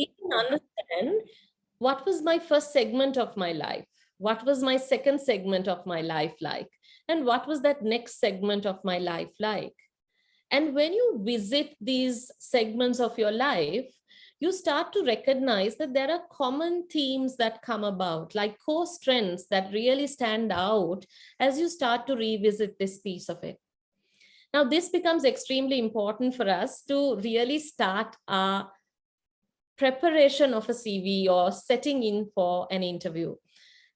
even understand what was my first segment of my life, what was my second segment of my life like, and what was that next segment of my life like. And when you visit these segments of your life, you start to recognize that there are common themes that come about, like core strengths that really stand out as you start to revisit this piece of it. Now, this becomes extremely important for us to really start our preparation of a CV or setting in for an interview.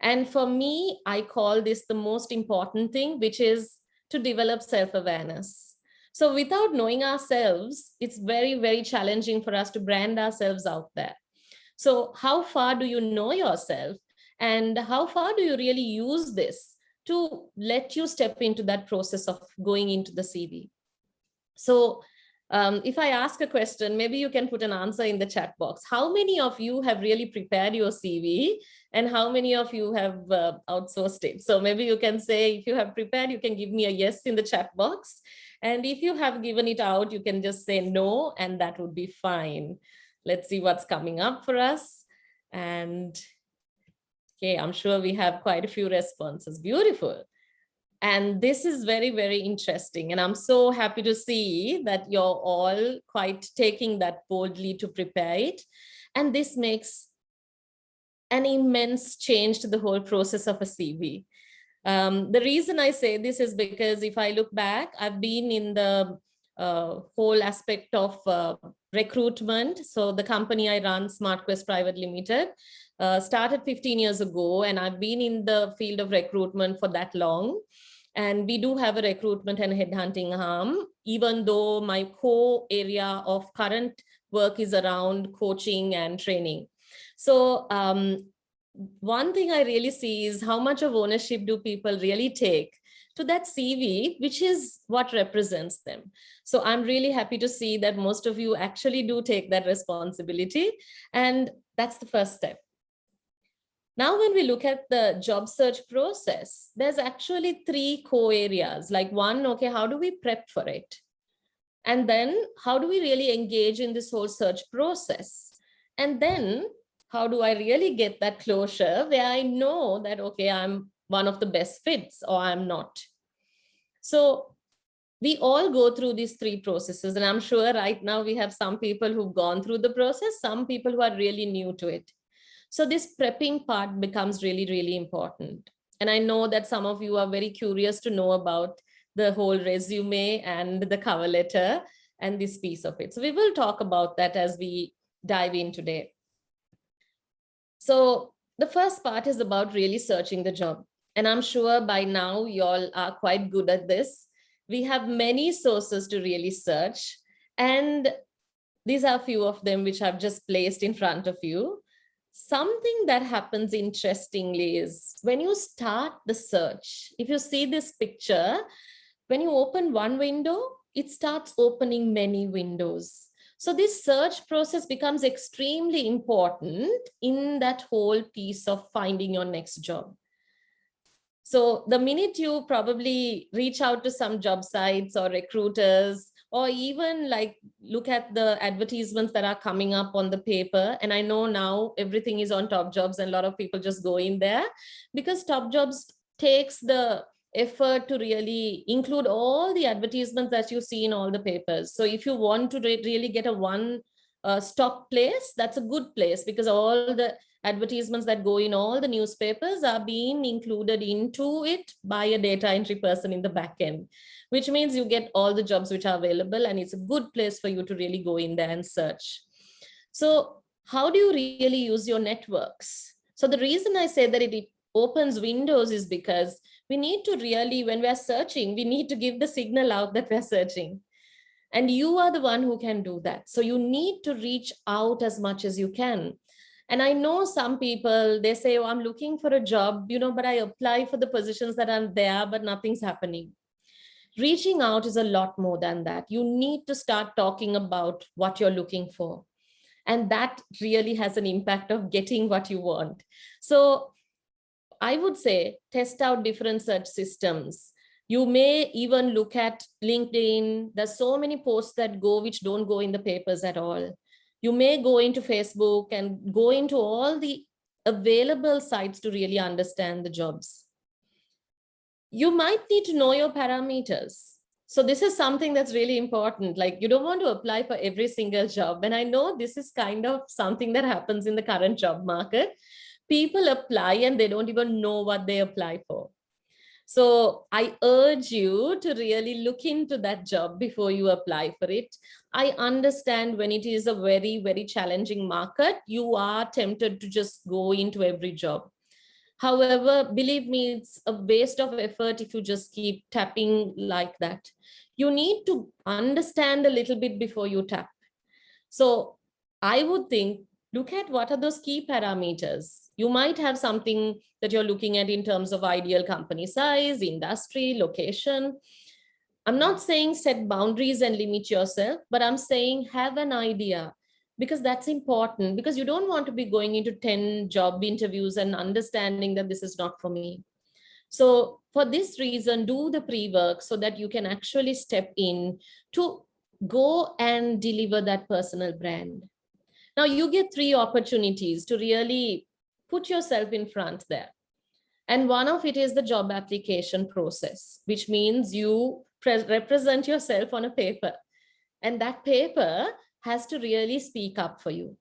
And for me, I call this the most important thing, which is to develop self-awareness. So without knowing ourselves, it's very, very challenging for us to brand ourselves out there. So how far do you know yourself? And how far do you really use this to let you step into that process of going into the CV? So if I ask a question, maybe you can put an answer in the chat box. How many of you have really prepared your CV and how many of you have outsourced it? So maybe you can say, if you have prepared, you can give me a yes in the chat box. And if you have given it out, you can just say no, and that would be fine. Let's see what's coming up for us. And okay, I'm sure we have quite a few responses. Beautiful. And this is very, very interesting. And I'm so happy to see that you're all quite taking that boldly to prepare it. And this makes an immense change to the whole process of a CV. The reason I say this is because if I look back, I've been in the whole aspect of recruitment. So the company I run, SmartQuest Private Limited, started 15 years ago, and I've been in the field of recruitment for that long. And we do have a recruitment and headhunting arm, even though my core area of current work is around coaching and training. So one thing I really see is how much of ownership do people really take to that CV, which is what represents them. So I'm really happy to see that most of you actually do take that responsibility. And that's the first step. Now, when we look at the job search process, there's actually 3 core areas. Like one, okay, how do we prep for it? And then how do we really engage in this whole search process? And then how do I really get that closure where I know that, okay, I'm one of the best fits or I'm not? So we all go through these 3 processes. And I'm sure right now we have some people who've gone through the process, some people who are really new to it. So this prepping part becomes really, really important. And I know that some of you are very curious to know about the whole resume and the cover letter and this piece of it. So we will talk about that as we dive in today. So the first part is about really searching the job. And I'm sure by now you all are quite good at this. We have many sources to really search. And these are a few of them which I've just placed in front of you. Something that happens interestingly is when you start the search, if you see this picture, when you open one window, it starts opening many windows. So this search process becomes extremely important in that whole piece of finding your next job. So the minute you probably reach out to some job sites or recruiters, or even like look at the advertisements that are coming up on the paper. And I know now everything is on Top Jobs and a lot of people just go in there because Top Jobs takes the effort to really include all the advertisements that you see in all the papers. So if you want to really get a one stop place, that's a good place because all the advertisements that go in all the newspapers are being included into it by a data entry person in the back end, which means you get all the jobs which are available, and it's a good place for you to really go in there and search. So how do you really use your networks? So the reason I say that it opens windows is because we need to really, when we're searching, we need to give the signal out that we're searching. And you are the one who can do that. So you need to reach out as much as you can. And I know some people, they say, oh, I'm looking for a job, but I apply for the positions that are there, but nothing's happening. Reaching out is a lot more than that. You need to start talking about what you're looking for. And that really has an impact of getting what you want. So I would say test out different search systems. You may even look at LinkedIn. There's so many posts that go which don't go in the papers at all. You may go into Facebook and go into all the available sites to really understand the jobs. You might need to know your parameters. So this is something that's really important. Like, you don't want to apply for every single job. And I know this is kind of something that happens in the current job market. People apply and they don't even know what they apply for. So I urge you to really look into that job before you apply for it. I understand when it is a very, very challenging market, you are tempted to just go into every job. However, believe me, it's a waste of effort if you just keep tapping like that. You need to understand a little bit before you tap. So I would think, look at what are those key parameters. You might have something that you're looking at in terms of ideal company size, industry, location. I'm not saying set boundaries and limit yourself, but I'm saying have an idea, because that's important, because you don't want to be going into 10 job interviews and understanding that this is not for me. So for this reason, do the pre-work so that you can actually step in to go and deliver that personal brand. Now you get 3 opportunities to really put yourself in front there. And one of it is the job application process, which means you represent yourself on a paper. And that paper has to really speak up for you.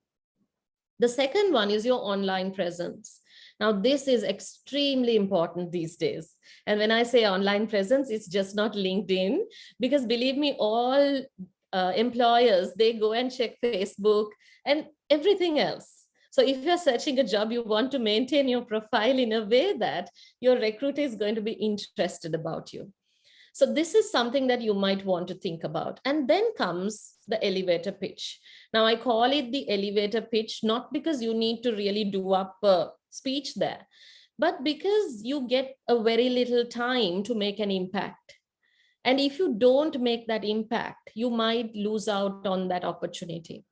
The second one is your online presence. Now, this is extremely important these days. And when I say online presence, it's just not LinkedIn, because believe me, all employers, they go and check Facebook and everything else. So if you're searching a job, you want to maintain your profile in a way that your recruiter is going to be interested about you. So this is something that you might want to think about. And then comes the elevator pitch. Now I call it the elevator pitch, not because you need to really do up a speech there, but because you get a very little time to make an impact. And if you don't make that impact, you might lose out on that opportunity.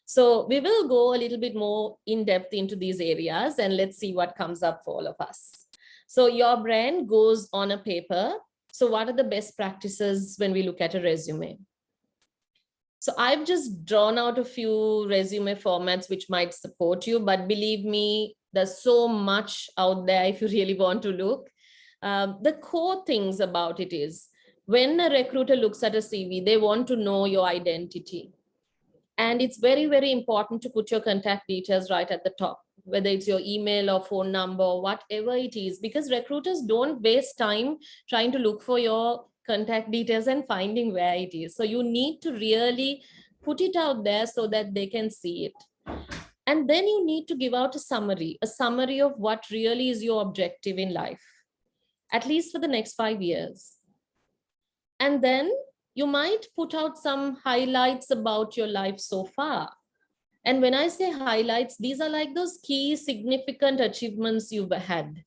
So we will go a little bit more in depth into these areas, and let's see what comes up for all of us. So your brand goes on a paper. So what are the best practices when we look at a resume? So I've just drawn out a few resume formats which might support you, but believe me, there's so much out there if you really want to look. The core things about it is, when a recruiter looks at a CV, they want to know your identity. And it's very, very important to put your contact details right at the top, whether it's your email or phone number or whatever it is, because recruiters don't waste time trying to look for your contact details and finding where it is. So you need to really put it out there so that they can see it. And then you need to give out a summary of what really is your objective in life, at least for the next 5 years. And then you might put out some highlights about your life so far. And when I say highlights, these are like those key significant achievements you've had.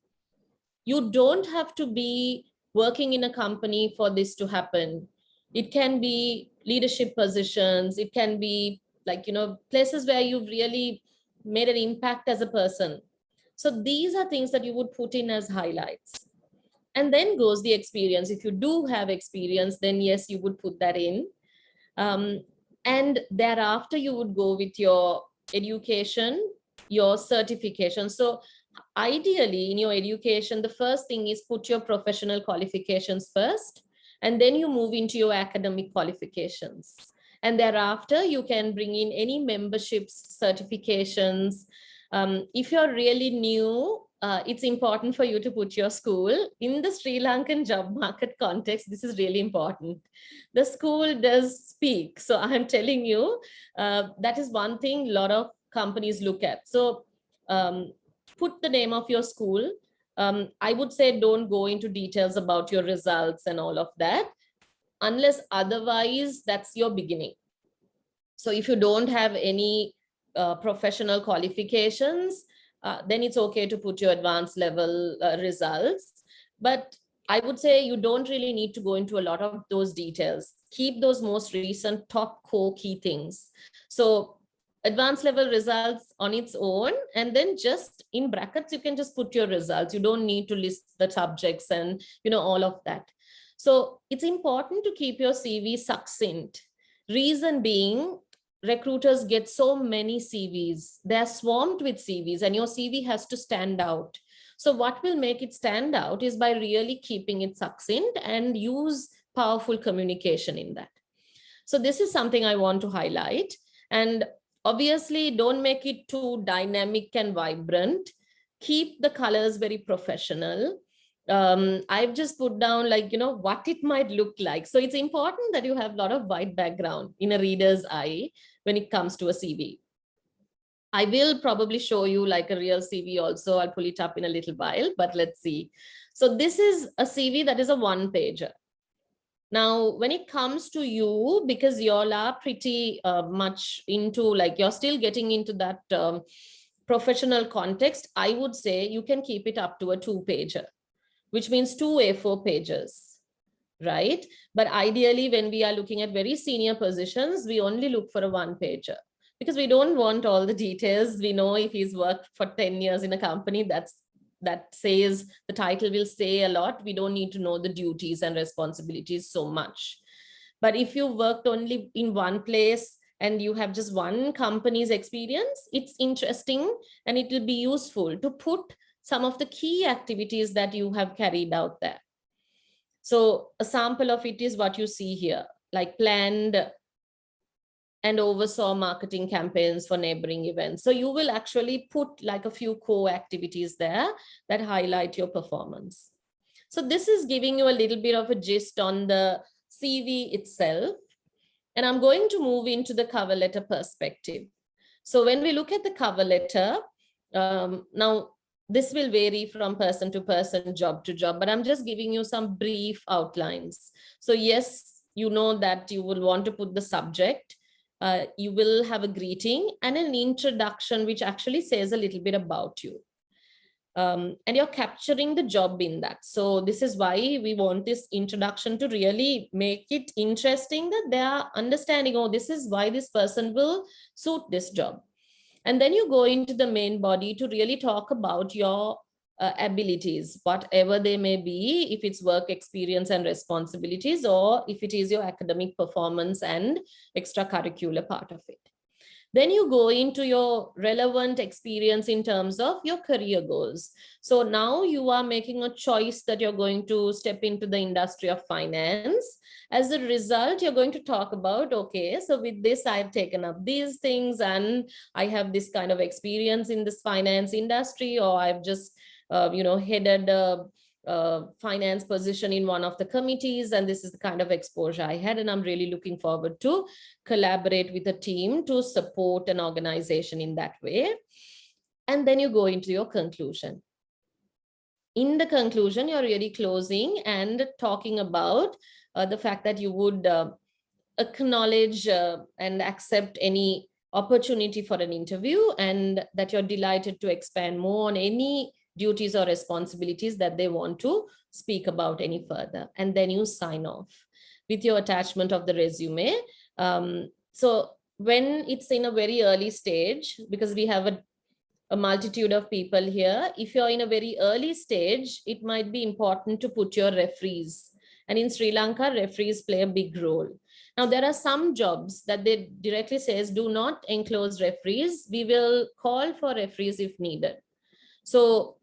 You don't have to be working in a company for this to happen. It can be leadership positions. It can be like, places where you've really made an impact as a person. So these are things that you would put in as highlights. And then goes the experience. If you do have experience, then yes, you would put that in. And thereafter, you would go with your education, your certification. So ideally, in your education, the first thing is put your professional qualifications first, and then you move into your academic qualifications. And thereafter, you can bring in any memberships, certifications. If you're really new, it's important for you to put your school. In the Sri Lankan job market context, this is really important. The school does speak. So I'm telling you, that is one thing a lot of companies look at. So put the name of your school. I would say don't go into details about your results and all of that, unless otherwise that's your beginning. So if you don't have any professional qualifications, then it's okay to put your advanced level results. But I would say you don't really need to go into a lot of those details. Keep those most recent top core key things. So advanced level results on its own, and then just in brackets, you can just put your results. You don't need to list the subjects and all of that. So it's important to keep your CV succinct. Reason being, recruiters get so many CVs. They're swarmed with CVs and your CV has to stand out. So what will make it stand out is by really keeping it succinct and use powerful communication in that. So this is something I want to highlight. And obviously, don't make it too dynamic and vibrant. Keep the colors very professional. I've just put down like, what it might look like. So it's important that you have a lot of white background in a reader's eye when it comes to a CV. I will probably show you like a real CV also. I'll pull it up in a little while, but let's see. So this is a CV that is a one-pager. Now, when it comes to you, because y'all are pretty much into, like, you're still getting into that professional context, I would say you can keep it up to a two-pager, which means 2 A4 pages, right? But ideally, when we are looking at very senior positions, we only look for a one-pager because we don't want all the details. We know if he's worked for 10 years in a company, that says the title will say a lot. We don't need to know the duties and responsibilities so much. But if you worked only in one place and you have just one company's experience, it's interesting and it will be useful to put some of the key activities that you have carried out there. So a sample of it is what you see here, like planned and oversaw marketing campaigns for neighboring events. So you will actually put like a few core activities there that highlight your performance. So this is giving you a little bit of a gist on the CV itself. And I'm going to move into the cover letter perspective. So when we look at the cover letter, now this will vary from person to person, job to job, but I'm just giving you some brief outlines. So yes, you know that you will want to put the subject. You will have a greeting and an introduction, which actually says a little bit about you. And you're capturing the job in that. So this is why we want this introduction to really make it interesting, that they are understanding, oh, this is why this person will suit this job. And then you go into the main body to really talk about your abilities, whatever they may be, if it's work experience and responsibilities, or if it is your academic performance and extracurricular part of it. Then you go into your relevant experience in terms of your career goals. So now you are making a choice that you're going to step into the industry of finance. As a result, you're going to talk about, okay, so with this, I've taken up these things and I have this kind of experience in this finance industry, or I've just, headed a finance position in one of the committees, and this is the kind of exposure I had, and I'm really looking forward to collaborate with a team to support an organization in that way. And then you go into your conclusion. In the conclusion, you're really closing and talking about the fact that you would acknowledge and accept any opportunity for an interview, and that you're delighted to expand more on any duties or responsibilities that they want to speak about any further. And then you sign off with your attachment of the resume. So when it's in a very early stage, because we have a multitude of people here, if you're in a very early stage, it might be important to put your referees. And in Sri Lanka, referees play a big role. Now, there are some jobs that they directly says, do not enclose referees. We will call for referees if needed. So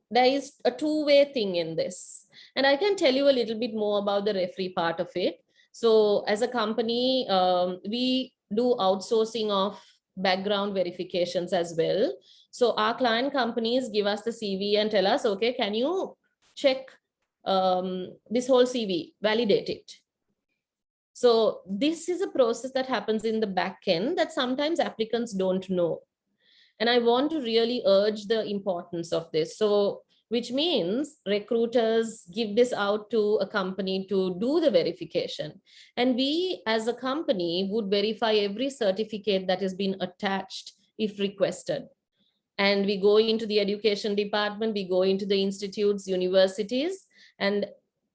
there is a two-way thing in this. And I can tell you a little bit more about the referee part of it. So as a company, we do outsourcing of background verifications as well. So our client companies give us the CV and tell us, okay, can you check this whole CV, validate it. So this is a process that happens in the back end that sometimes applicants don't know. And I want to really urge the importance of this. So, which means recruiters give this out to a company to do the verification. And we as a company would verify every certificate that has been attached if requested. And we go into the education department, we go into the institutes, universities. And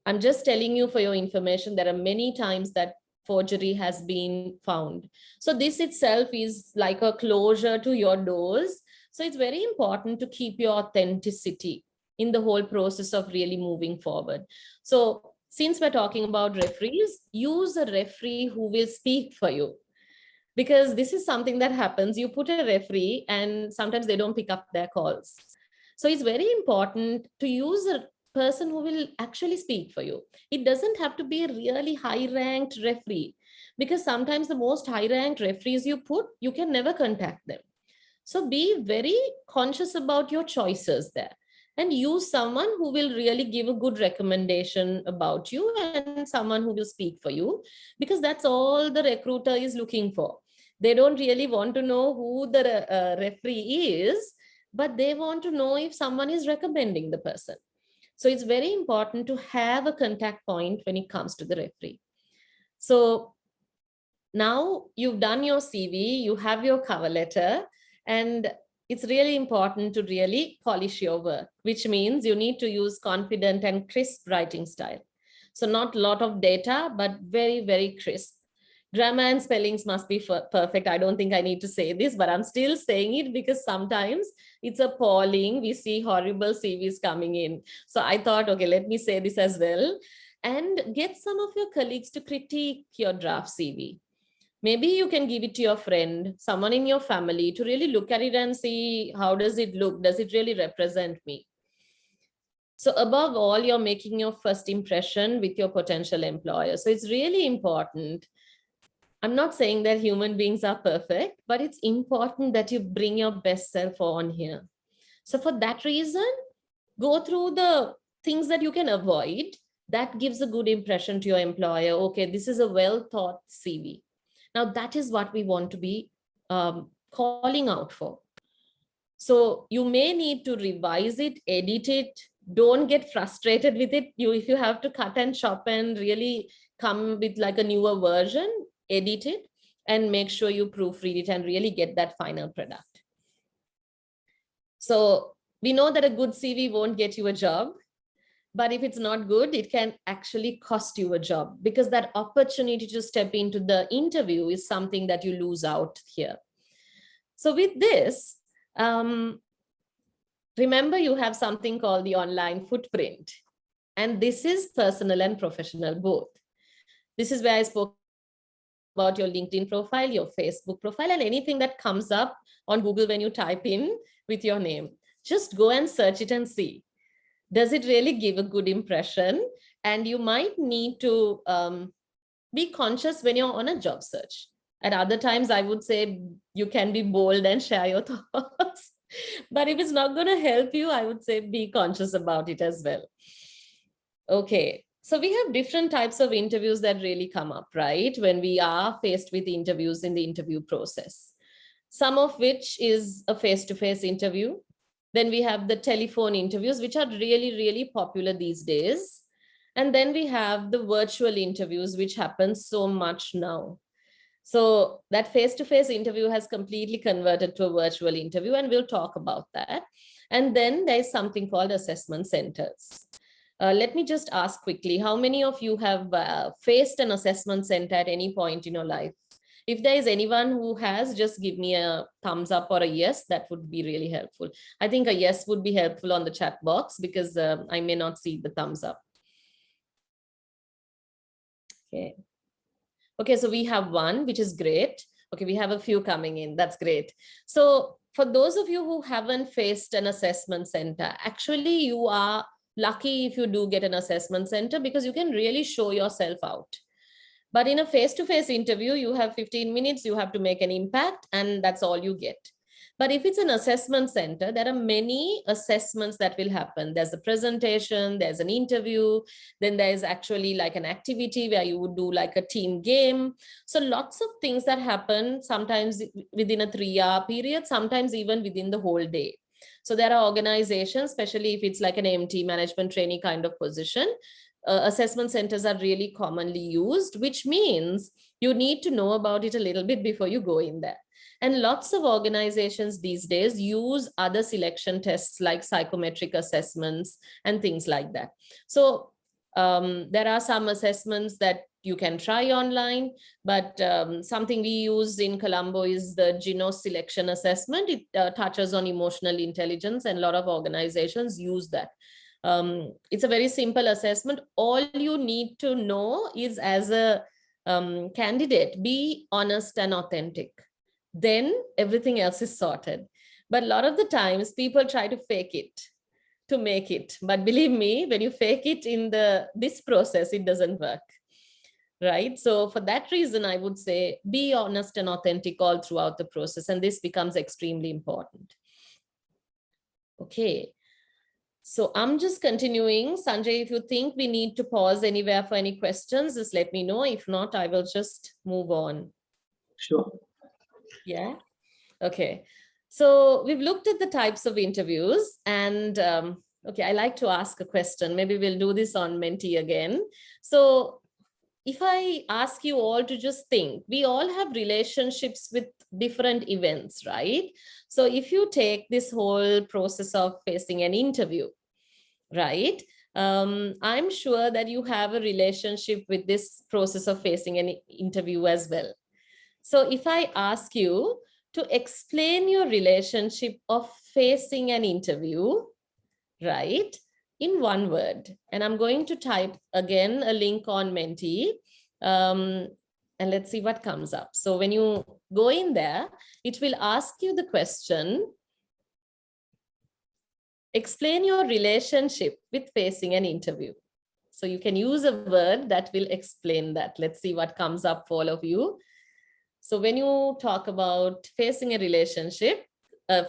I'm just telling you for your information, there are many times that forgery has been found. So this itself is like a closure to your doors. So it's very important to keep your authenticity in the whole process of really moving forward. So since we're talking about referees, use a referee who will speak for you. because this is something that happens. You put a referee and sometimes they don't pick up their calls. So it's very important to use a person who will actually speak for you. It doesn't have to be a really high ranked referee, because sometimes the most high ranked referees you put, you can never contact them. So be very conscious about your choices there, and use someone who will really give a good recommendation about you and someone who will speak for you, because that's all the recruiter is looking for. They don't really want to know who the referee is, but they want to know if someone is recommending the person. So it's very important to have a contact point when it comes to the referee. So now you've done your CV, you have your cover letter, and it's really important to really polish your work, which means you need to use confident and crisp writing style. So not a lot of data, but very, very crisp. Grammar and spellings must be perfect. I don't think I need to say this, but I'm still saying it because sometimes it's appalling. We see horrible CVs coming in. So I thought, okay, let me say this as well. And get some of your colleagues to critique your draft CV. Maybe you can give it to your friend, someone in your family, to really look at it and see, how does it look? Does it really represent me? So above all, you're making your first impression with your potential employer. So it's really important. I'm not saying that human beings are perfect, but it's important that you bring your best self on here. So for that reason, go through the things that you can avoid. That gives a good impression to your employer. Okay, this is a well thought CV. Now that is what we want to be calling out for. So you may need to revise it, edit it. Don't get frustrated with it. If you have to cut and chop and really come with like a newer version, edit it and make sure you proofread it and really get that final product. So we know that a good CV won't get you a job, but if it's not good, it can actually cost you a job, because that opportunity to step into the interview is something that you lose out here. So with this, remember you have something called the online footprint, and this is personal and professional both. This is where I spoke about your LinkedIn profile, your Facebook profile, and anything that comes up on Google when you type in with your name. Just go and search it and see. Does it really give a good impression? And you might need to be conscious when you're on a job search. At other times, I would say you can be bold and share your thoughts. But if it's not going to help you, I would say be conscious about it as well. Okay, so we have different types of interviews that really come up, right? When we are faced with interviews in the interview process. Some of which is a face-to-face interview. Then we have the telephone interviews, which are really, really popular these days. And then we have the virtual interviews, which happen so much now. So that face-to-face interview has completely converted to a virtual interview, and we'll talk about that. And then there's something called assessment centers. Let me just ask quickly, how many of you have faced an assessment center at any point in your life? If there is anyone who has, just give me a thumbs up or a yes. That would be really helpful. I think a yes would be helpful on the chat box, because I may not see the thumbs up. Okay. Okay, so we have one, which is great. Okay, we have a few coming in. That's great. So for those of you who haven't faced an assessment center, actually you are lucky if you do get an assessment center, because you can really show yourself out. But in a face-to-face interview, you have 15 minutes, you have to make an impact, and that's all you get. But if it's an assessment center, there are many assessments that will happen. There's a presentation, there's an interview, then there's actually like an activity where you would do like a team game. So lots of things that happen, sometimes within a 3-hour period, sometimes even within the whole day. So there are organizations, especially if it's like an MT, management trainee kind of position, assessment centers are really commonly used, which means you need to know about it a little bit before you go in there. And lots of organizations these days use other selection tests like psychometric assessments and things like that. So there are some assessments that you can try online, but something we use in Colombo is the GINOS selection assessment. It touches on emotional intelligence, and a lot of organizations use that. It's a very simple assessment. All you need to know is, as a candidate, be honest and authentic. Then everything else is sorted. But a lot of the times people try to fake it to make it. But believe me, when you fake it in this process, it doesn't work. Right. So for that reason, I would say be honest and authentic all throughout the process. And this becomes extremely important. Okay. So I'm just continuing. Sanjay, if you think we need to pause anywhere for any questions, just let me know. If not, I will just move on. Sure. Yeah. Okay. So we've looked at the types of interviews and okay, I like to ask a question. Maybe we'll do this on Menti again. So if I ask you all to just think, we all have relationships with different events, right? So if you take this whole process of facing an interview, right? I'm sure that you have a relationship with this process of facing an interview as well. So if I ask you to explain your relationship of facing an interview, right, in one word, and I'm going to type again a link on Menti, and let's see what comes up. So when you go in there, it will ask you the question, explain your relationship with facing an interview. So you can use a word that will explain that. Let's see what comes up for all of you. So when you talk about facing a relationship,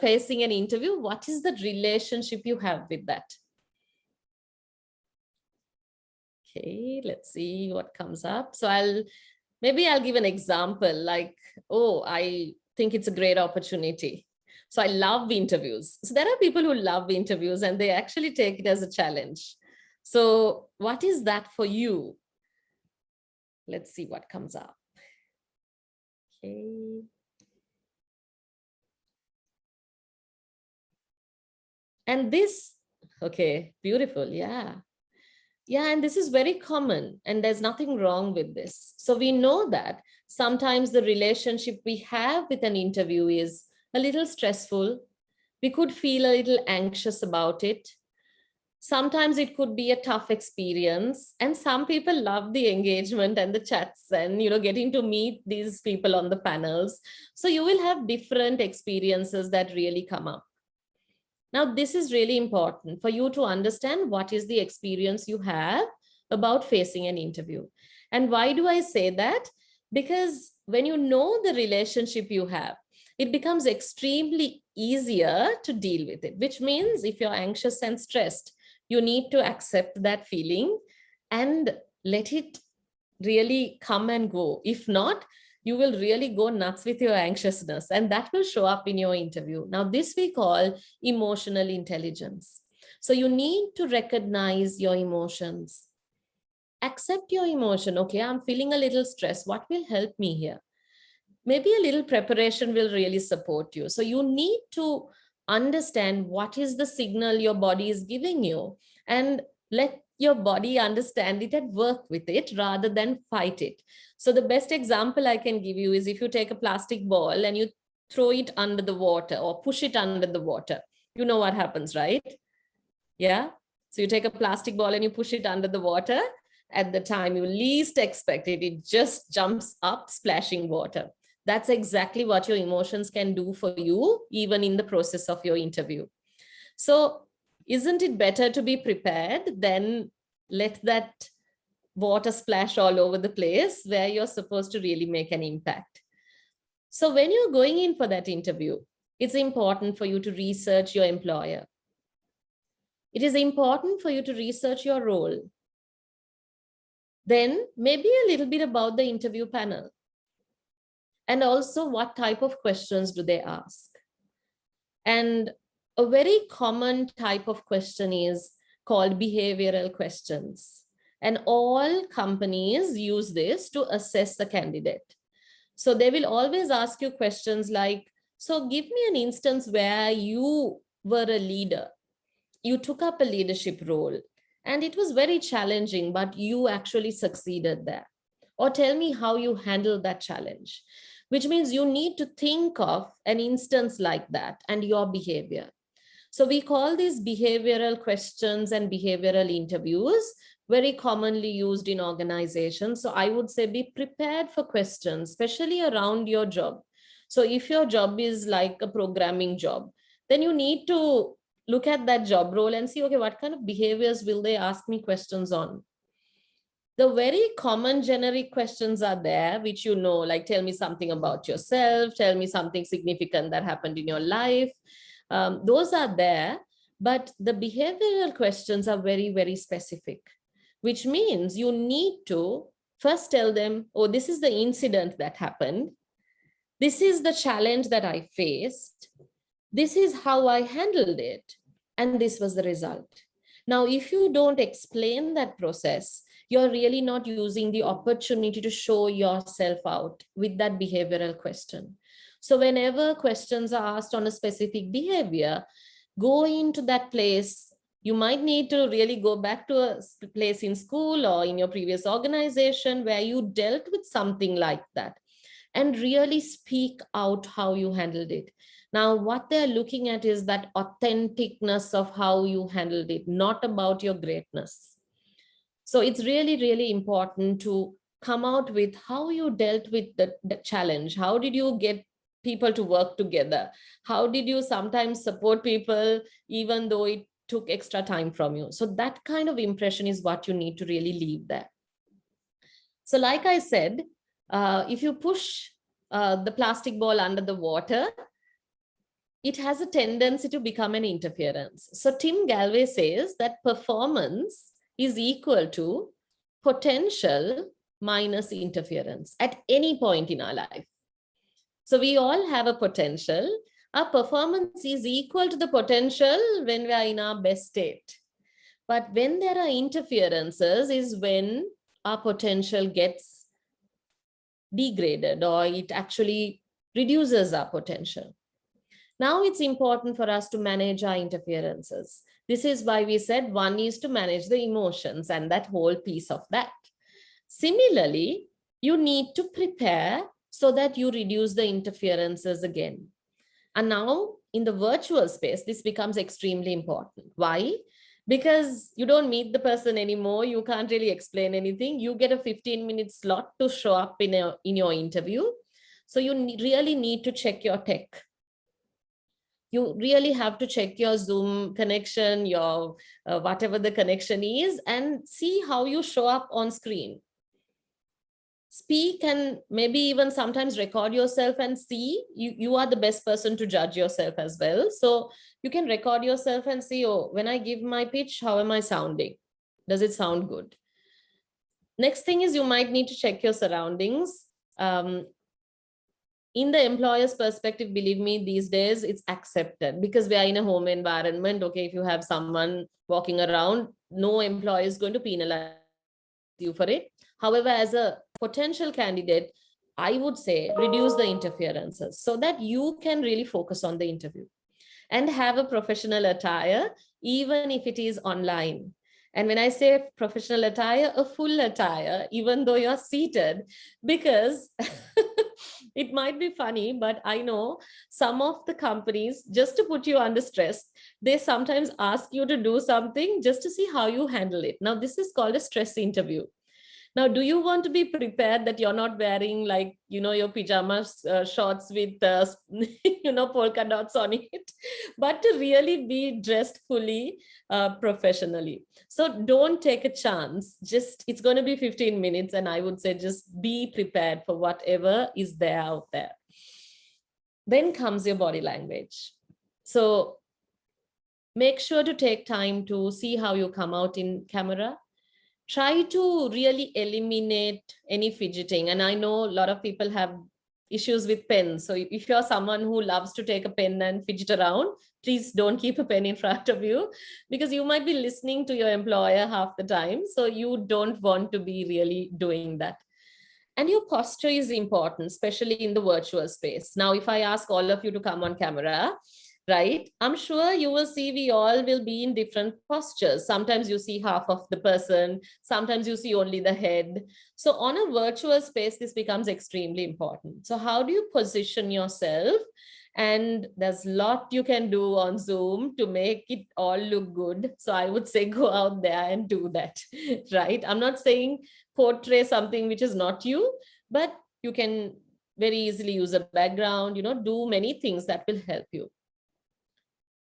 facing an interview, what is the relationship you have with that? Okay, let's see what comes up. So maybe I'll give an example like, oh, I think it's a great opportunity. So I love interviews. So there are people who love interviews and they actually take it as a challenge. So what is that for you? Let's see what comes up. Okay. And this, okay, beautiful. Yeah. Yeah, and this is very common and there's nothing wrong with this. So we know that sometimes the relationship we have with an interview is a little stressful. We could feel a little anxious about it. Sometimes it could be a tough experience. And some people love the engagement and the chats and, getting to meet these people on the panels. So you will have different experiences that really come up. Now, this is really important for you to understand what is the experience you have about facing an interview. And why do I say that? Because when you know the relationship you have, it becomes extremely easier to deal with it, which means if you're anxious and stressed, you need to accept that feeling and let it really come and go. If not, you will really go nuts with your anxiousness and that will show up in your interview. Now, this we call emotional intelligence. So you need to recognize your emotions. Accept your emotion. Okay, I'm feeling a little stressed. What will help me here? Maybe a little preparation will really support you. So you need to understand what is the signal your body is giving you and let your body understand it and work with it rather than fight it. So the best example I can give you is if you take a plastic ball and you throw it under the water or push it under the water, you know what happens, right? Yeah. So you take a plastic ball and you push it under the water. At the time you least expect it, it just jumps up, splashing water. That's exactly what your emotions can do for you, even in the process of your interview. So isn't it better to be prepared than let that water splash all over the place where you're supposed to really make an impact? So when you're going in for that interview, it's important for you to research your employer. It is important for you to research your role. Then maybe a little bit about the interview panel. And also what type of questions do they ask? And a very common type of question is called behavioral questions. And all companies use this to assess the candidate. So they will always ask you questions like, so give me an instance where you were a leader. You took up a leadership role and it was very challenging, but you actually succeeded there. Or tell me how you handled that challenge, which means you need to think of an instance like that and your behavior. So we call these behavioral questions and behavioral interviews, very commonly used in organizations. So I would say be prepared for questions, especially around your job. So if your job is like a programming job, then you need to look at that job role and see, okay, what kind of behaviors will they ask me questions on? The very common generic questions are there, which you know, like tell me something about yourself, tell me something significant that happened in your life. Those are there, but the behavioral questions are very, very specific, which means you need to first tell them, oh, this is the incident that happened. This is the challenge that I faced. This is how I handled it. And this was the result. Now, if you don't explain that process, you're really not using the opportunity to show yourself out with that behavioral question. So whenever questions are asked on a specific behavior, go into that place. You might need to really go back to a place in school or in your previous organization where you dealt with something like that and really speak out how you handled it. Now, what they're looking at is that authenticness of how you handled it, not about your greatness. So it's really, really important to come out with how you dealt with the challenge. How did you get people to work together? How did you sometimes support people, even though it took extra time from you? So that kind of impression is what you need to really leave there. So like I said, if you push the plastic ball under the water, it has a tendency to become an interference. So Tim Galway says that performance is equal to potential minus interference at any point in our life. So we all have a potential. Our performance is equal to the potential when we are in our best state. But when there are interferences is when our potential gets degraded or it actually reduces our potential. Now it's important for us to manage our interferences. This is why we said one is to manage the emotions and that whole piece of that. Similarly, you need to prepare so that you reduce the interferences again. And now in the virtual space, this becomes extremely important. Why? Because you don't meet the person anymore. You can't really explain anything. You get a 15-minute slot to show up in your interview. So you really need to check your tech. You really have to check your Zoom connection, your whatever the connection is, and see how you show up on screen. Speak and maybe even sometimes record yourself and see. You are the best person to judge yourself as well. So you can record yourself and see, oh, when I give my pitch, how am I sounding? Does it sound good? Next thing is you might need to check your surroundings. In the employer's perspective, believe me, these days it's accepted because we are in a home environment. Okay, if you have someone walking around, no employer is going to penalize you for it. However, as a potential candidate, I would say reduce the interferences so that you can really focus on the interview and have a professional attire, even if it is online. And when I say professional attire, a full attire, even though you're seated, because it might be funny, but I know some of the companies, just to put you under stress, they sometimes ask you to do something just to see how you handle it. Now, this is called a stress interview. Now, do you want to be prepared that you're not wearing like, your pajamas shorts with, polka dots on it, but to really be dressed fully professionally. So don't take a chance. It's going to be 15 minutes. And I would say just be prepared for whatever is there out there. Then comes your body language. So make sure to take time to see how you come out in camera. Try to really eliminate any fidgeting. And I know a lot of people have issues with pens. So if you're someone who loves to take a pen and fidget around, please don't keep a pen in front of you because you might be listening to your employer half the time. So you don't want to be really doing that. And your posture is important, especially in the virtual space. Now, if I ask all of you to come on camera, right, I'm sure you will see we all will be in different postures. Sometimes you see half of the person, sometimes you see only the head. So on a virtual space, this becomes extremely important. So how do you position yourself And there's a lot you can do on Zoom to make it all look good. So I would say go out there and do that, right? I'm not saying portray something which is not you, but you can very easily use a background, do many things that will help you.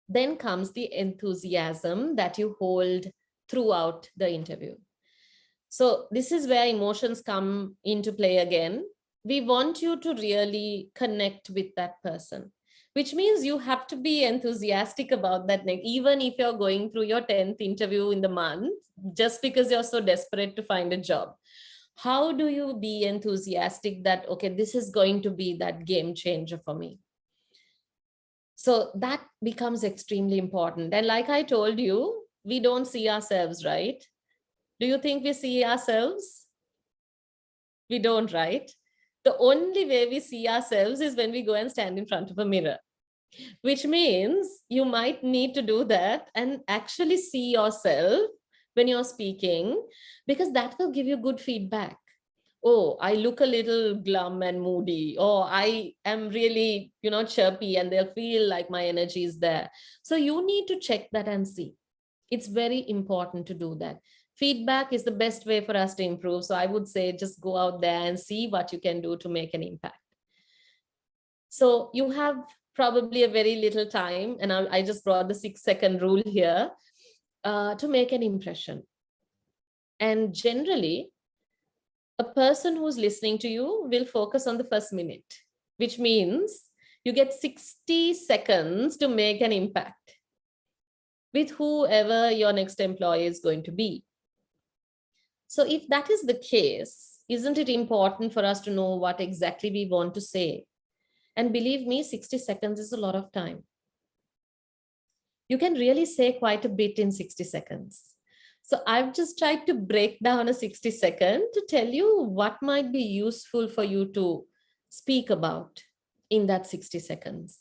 Then comes the enthusiasm that you hold throughout the interview. So this is where emotions come into play again. We want you to really connect with that person, which means you have to be enthusiastic about that. Even if you're going through your 10th interview in the month, just because you're so desperate to find a job, how do you be enthusiastic that, okay, this is going to be that game changer for me? So that becomes extremely important. And like I told you, we don't see ourselves, right? Do you think we see ourselves? We don't, right? The only way we see ourselves is when we go and stand in front of a mirror, which means you might need to do that and actually see yourself when you're speaking, because that will give you good feedback. Oh, I look a little glum and moody, or I am really, chirpy, and they'll feel like my energy is there. So you need to check that and see. It's very important to do that. Feedback is the best way for us to improve. So I would say just go out there and see what you can do to make an impact. So you have probably a very little time, and I just brought the 6-second rule here to make an impression. And generally, a person who's listening to you will focus on the first minute, which means you get 60 seconds to make an impact with whoever your next employee is going to be. So if that is the case, isn't it important for us to know what exactly we want to say? And believe me, 60 seconds is a lot of time. You can really say quite a bit in 60 seconds. So I've just tried to break down a 60-second to tell you what might be useful for you to speak about in that 60 seconds.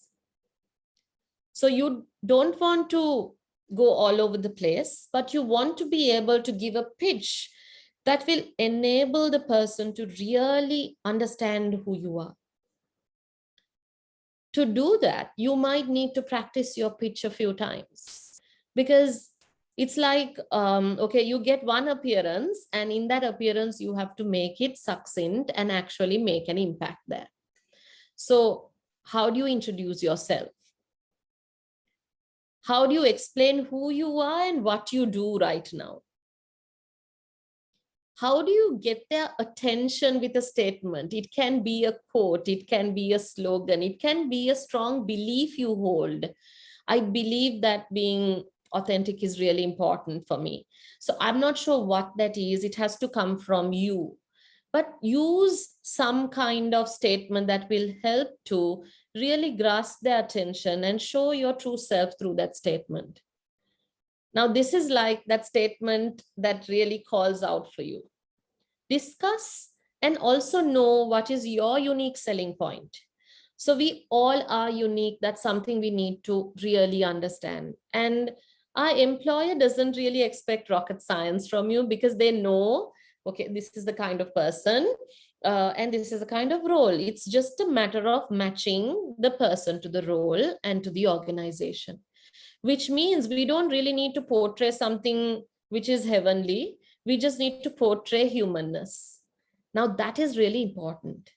So you don't want to go all over the place, but you want to be able to give a pitch that will enable the person to really understand who you are. To do that, you might need to practice your pitch a few times, because it's like, okay, you get one appearance, and in that appearance, you have to make it succinct and actually make an impact there. So how do you introduce yourself? How do you explain who you are and what you do right now? How do you get their attention with a statement? It can be a quote, it can be a slogan, it can be a strong belief you hold. I believe that being authentic is really important for me. So I'm not sure what that is. It has to come from you. But use some kind of statement that will help to really grasp their attention and show your true self through that statement. Now, this is like that statement that really calls out for you. Discuss and also know what is your unique selling point. So we all are unique. That's something we need to really understand. And our employer doesn't really expect rocket science from you, because they know, okay, this is the kind of person and this is the kind of role. It's just a matter of matching the person to the role and to the organization, which means we don't really need to portray something which is heavenly. We just need to portray humanness. Now that is really important.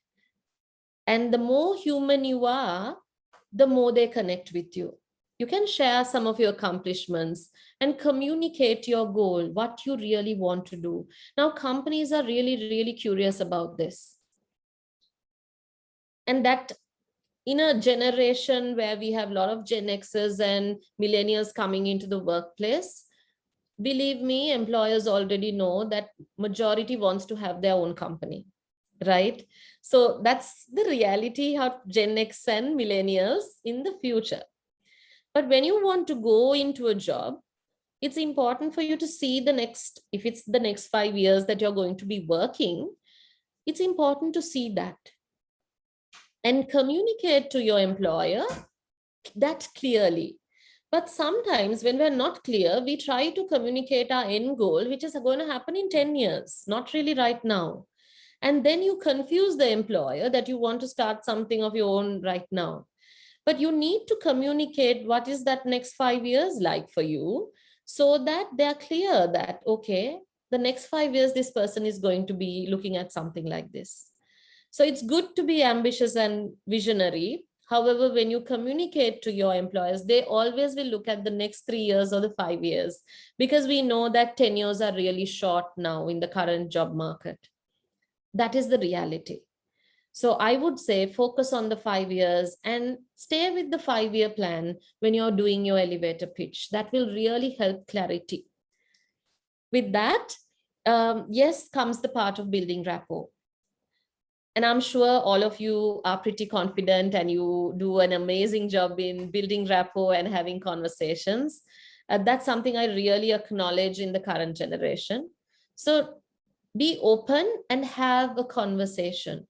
And the more human you are, the more they connect with you. You can share some of your accomplishments and communicate your goal, what you really want to do. Now, companies are really, really curious about this. And that in a generation where we have a lot of Gen Xers and millennials coming into the workplace, believe me, employers already know that majority wants to have their own company, right? So that's the reality of Gen X and millennials in the future. But when you want to go into a job, it's important for you to see the next, if it's the next 5 years that you're going to be working, it's important to see that and communicate to your employer that clearly. But sometimes when we're not clear, we try to communicate our end goal, which is going to happen in 10 years, not really right now. And then you confuse the employer that you want to start something of your own right now. but you need to communicate what is that next 5 years like for you, so that they are clear that, okay, the next 5 years, this person is going to be looking at something like this. So it's good to be ambitious and visionary. However, when you communicate to your employers, they always will look at the next 3 years or the 5 years, because we know that 10 years are really short now in the current job market. That is the reality. So I would say focus on the 5 years and stay with the 5-year plan when you're doing your elevator pitch. That will really help clarity. With that, yes, comes the part of building rapport. And I'm sure all of you are pretty confident and you do an amazing job in building rapport and having conversations. That's something I really acknowledge in the current generation. So be open and have a conversation.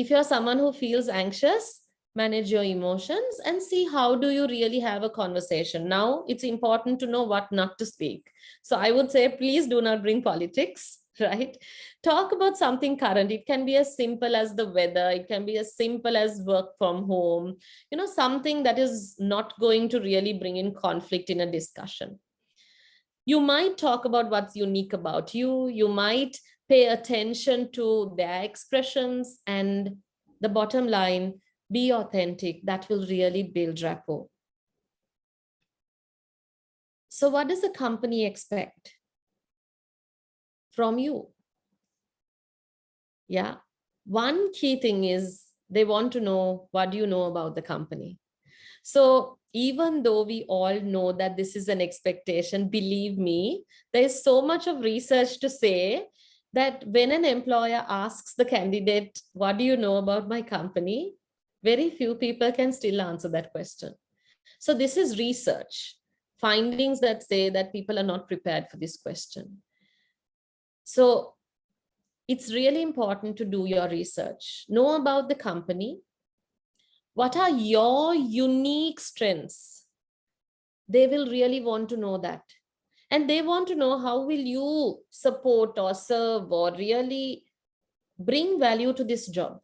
If you're someone who feels anxious, manage your emotions and see how do you really have a conversation. Now, it's important to know what not to speak. So I would say, please do not bring politics, right? Talk about something current. It can be as simple as the weather. It can be as simple as work from home, something that is not going to really bring in conflict in a discussion. You might talk about what's unique about you. You might pay attention to their expressions, and the bottom line, be authentic. That will really build rapport. So what does a company expect from you? Yeah. One key thing is they want to know, what do you know about the company? So even though we all know that this is an expectation, believe me, there's so much of research to say that when an employer asks the candidate, what do you know about my company? Very few people can still answer that question. So this is research, findings that say that people are not prepared for this question. So it's really important to do your research, know about the company. What are your unique strengths? They will really want to know that. And they want to know how will you support or serve or really bring value to this job.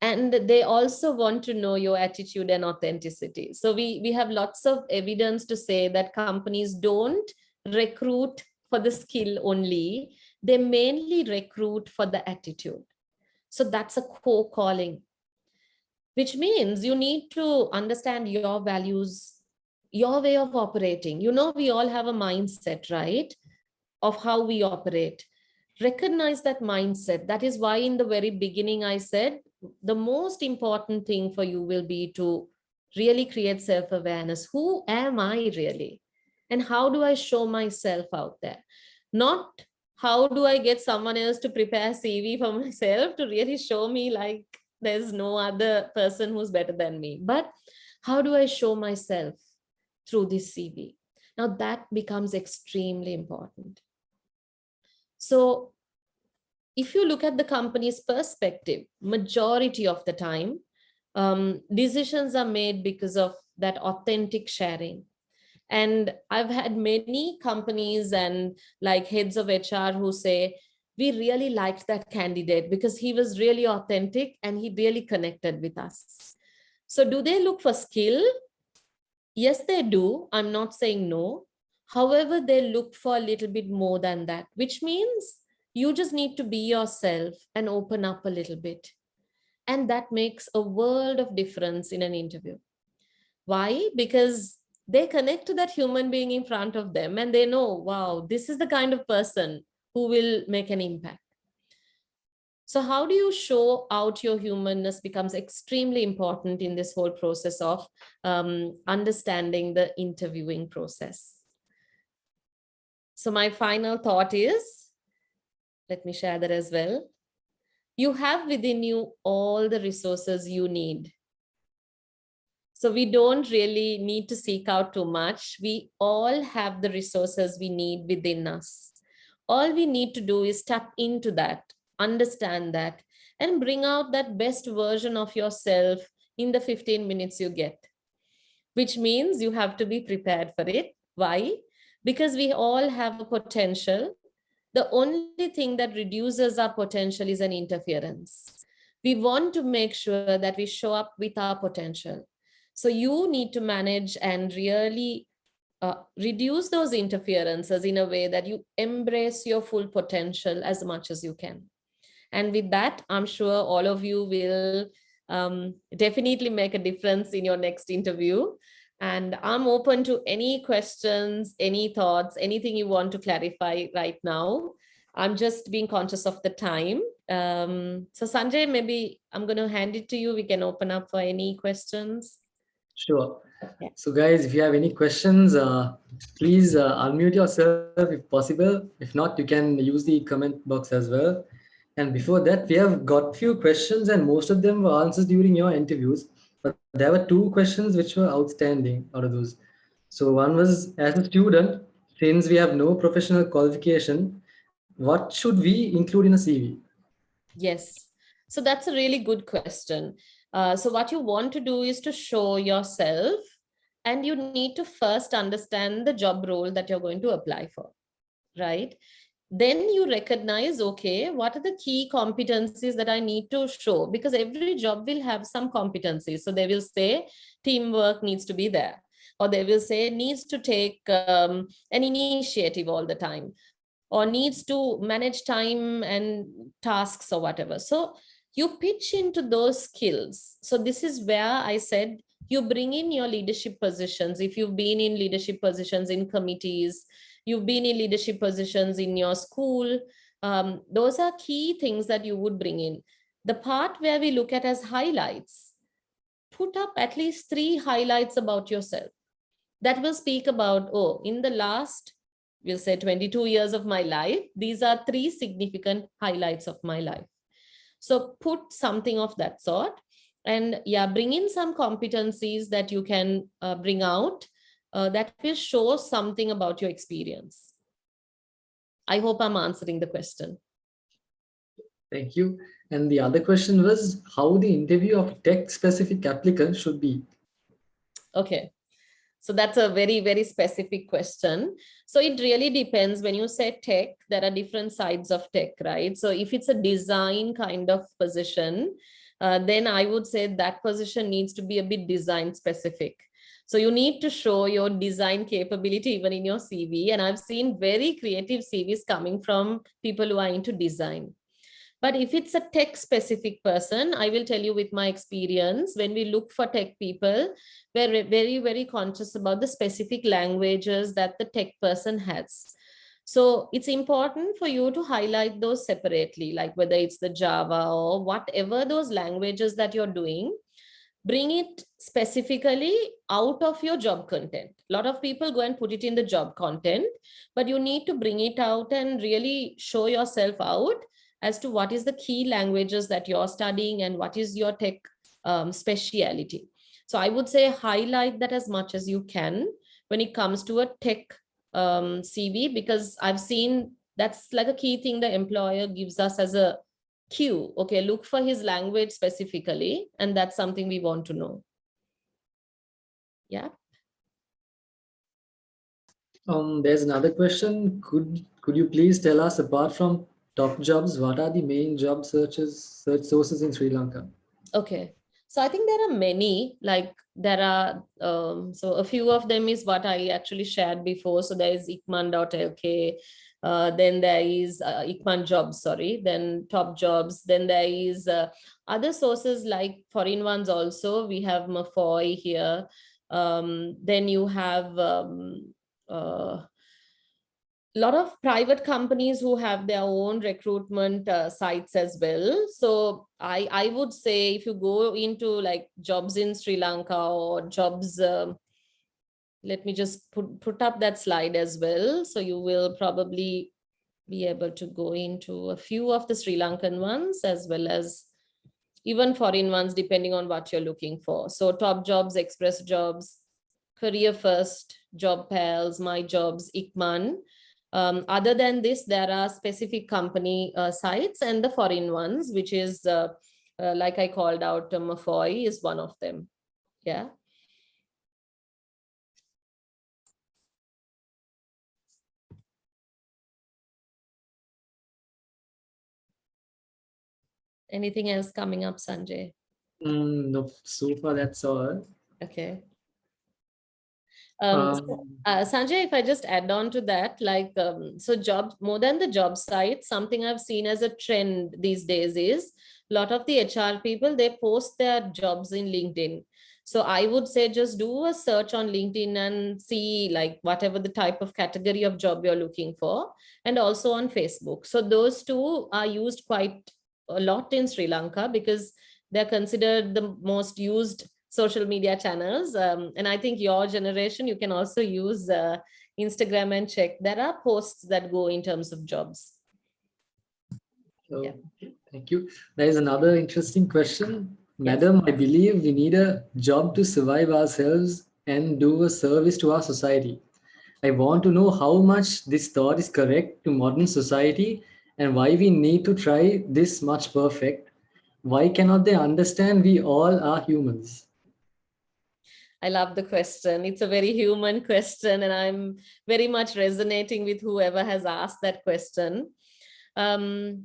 And they also want to know your attitude and authenticity. So we have lots of evidence to say that companies don't recruit for the skill only. They mainly recruit for the attitude. So that's a core calling, which means you need to understand your values, your way of operating. We all have a mindset, right, of how we operate. Recognize that mindset. That is why in the very beginning I said the most important thing for you will be to really create self-awareness. Who am I really? And how do I show myself out there? Not how do I get someone else to prepare CV for myself to really show me like there's no other person who's better than me, but how do I show myself through this CV? Now that becomes extremely important. So if you look at the company's perspective, majority of the time, decisions are made because of that authentic sharing. And I've had many companies and like heads of HR who say, we really liked that candidate because he was really authentic and he really connected with us. So do they look for skill? Yes, they do. I'm not saying no. However, they look for a little bit more than that, which means you just need to be yourself and open up a little bit. And that makes a world of difference in an interview. Why? Because they connect to that human being in front of them and they know, wow, this is the kind of person who will make an impact. So how do you show out your humanness becomes extremely important in this whole process of understanding the interviewing process. So my final thought is, let me share that as well. You have within you all the resources you need. So we don't really need to seek out too much. We all have the resources we need within us. All we need to do is tap into that, understand that, and bring out that best version of yourself in the 15 minutes you get, which means you have to be prepared for it. Why? Because we all have a potential. The only thing that reduces our potential is an interference. We want to make sure that we show up with our potential. So you need to manage and really reduce those interferences in a way that you embrace your full potential as much as you can. And with that, I'm sure all of you will definitely make a difference in your next interview. And I'm open to any questions, any thoughts, anything you want to clarify right now. I'm just being conscious of the time. So Sanjay, maybe I'm going to hand it to you. We can open up for any questions. Sure. Yeah. So, guys, if you have any questions, please unmute yourself if possible. If not, you can use the comment box as well. And before that, we have got few questions, and most of them were answered during your interviews. But there were two questions which were outstanding out of those. So, one was, as a student, since we have no professional qualification, what should we include in a CV? Yes. So that's a really good question. So what you want to do is to show yourself, and you need to first understand the job role that you're going to apply for, right? Then you recognize, okay, what are the key competencies that I need to show? Because every job will have some competencies. So they will say teamwork needs to be there, or they will say needs to take an initiative all the time, or needs to manage time and tasks or whatever. So you pitch into those skills. So this is where I said you bring in your leadership positions. If you've been in leadership positions in committees, you've been in leadership positions in your school, those are key things that you would bring in. The part where we look at as highlights, put up at least 3 highlights about yourself that will speak about, oh, in the last, we'll say 22 years of my life, these are 3 significant highlights of my life. So put something of that sort, and yeah, bring in some competencies that you can bring out that will show something about your experience. I hope I'm answering the question. Thank you. And the other question was how the interview of tech-specific applicant should be. Okay. So that's a very, very specific question. So it really depends. When you say tech, there are different sides of tech, right? So if it's a design kind of position, then I would say that position needs to be a bit design specific. So you need to show your design capability even in your CV. And I've seen very creative CVs coming from people who are into design. But if it's a tech specific person, I will tell you with my experience, when we look for tech people, we're very, very conscious about the specific languages that the tech person has. So it's important for you to highlight those separately, like whether it's the Java or whatever those languages that you're doing, bring it specifically out of your job content. A lot of people go and put it in the job content, but you need to bring it out and really show yourself out as to what is the key languages that you're studying and what is your tech speciality. So I would say highlight that as much as you can when it comes to a tech CV, because I've seen that's like a key thing the employer gives us as a cue. Okay, look for his language specifically, and that's something we want to know. Yeah. There's another question. Could you please tell us, apart from top jobs, what are the main search sources in Sri Lanka? Okay. So I think there are many, like there are, so a few of them is what I actually shared before. So there is ikman.lk, then there is Ikman jobs, sorry, then top jobs, then there is other sources like foreign ones also. We have Mafoy here. Then you have lot of private companies who have their own recruitment sites as well. So I would say if you go into like jobs in Sri Lanka or jobs, let me just put up that slide as well. So you will probably be able to go into a few of the Sri Lankan ones as well as even foreign ones, depending on what you're looking for. So top jobs, express jobs, career first, job pals, my jobs, Ikman. Other than this, there are specific company sites and the foreign ones, which is like I called out, Mafoy is one of them. Yeah. Anything else coming up, Sanjay? No, so far that's all. Okay. Um, Sanjay, if I just add on to that, like, so job, more than the job site, something I've seen as a trend these days is a lot of the HR people, they post their jobs in LinkedIn. So I would say just do a search on LinkedIn and see like whatever the type of category of job you're looking for, and also on Facebook. So those two are used quite a lot in Sri Lanka because they're considered the most used social media channels. And I think your generation, you can also use Instagram and check. There are posts that go in terms of jobs. Yeah. so thank you. There is another interesting question. Yes. Madam, I believe we need a job to survive ourselves and do a service to our society. I want to know how much this thought is correct to modern society and why we need to try this much perfect. Why cannot they understand we all are humans? I love the question. It's a very human question, and I'm very much resonating with whoever has asked that question. Um,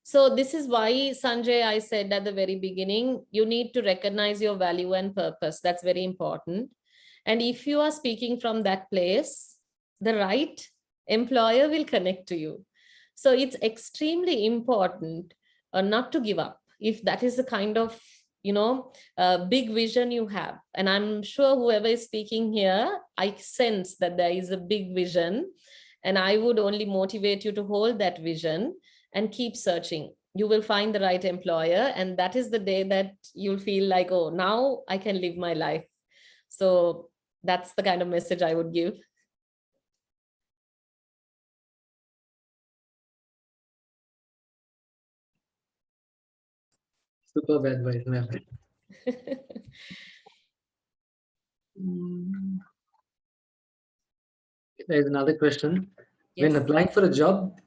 so this is why, Sanjay, I said at the very beginning, you need to recognize your value and purpose. That's very important. And if you are speaking from that place, the right employer will connect to you. So it's extremely important not to give up. If that is the kind of, big vision you have, and I'm sure whoever is speaking here, I sense that there is a big vision, and I would only motivate you to hold that vision and keep searching. You will find the right employer, and that is the day that you'll feel like, oh, now I can live my life. So that's the kind of message I would give. Superb advice, ma'am. Mm, There is another question. When Yes. applying for a job,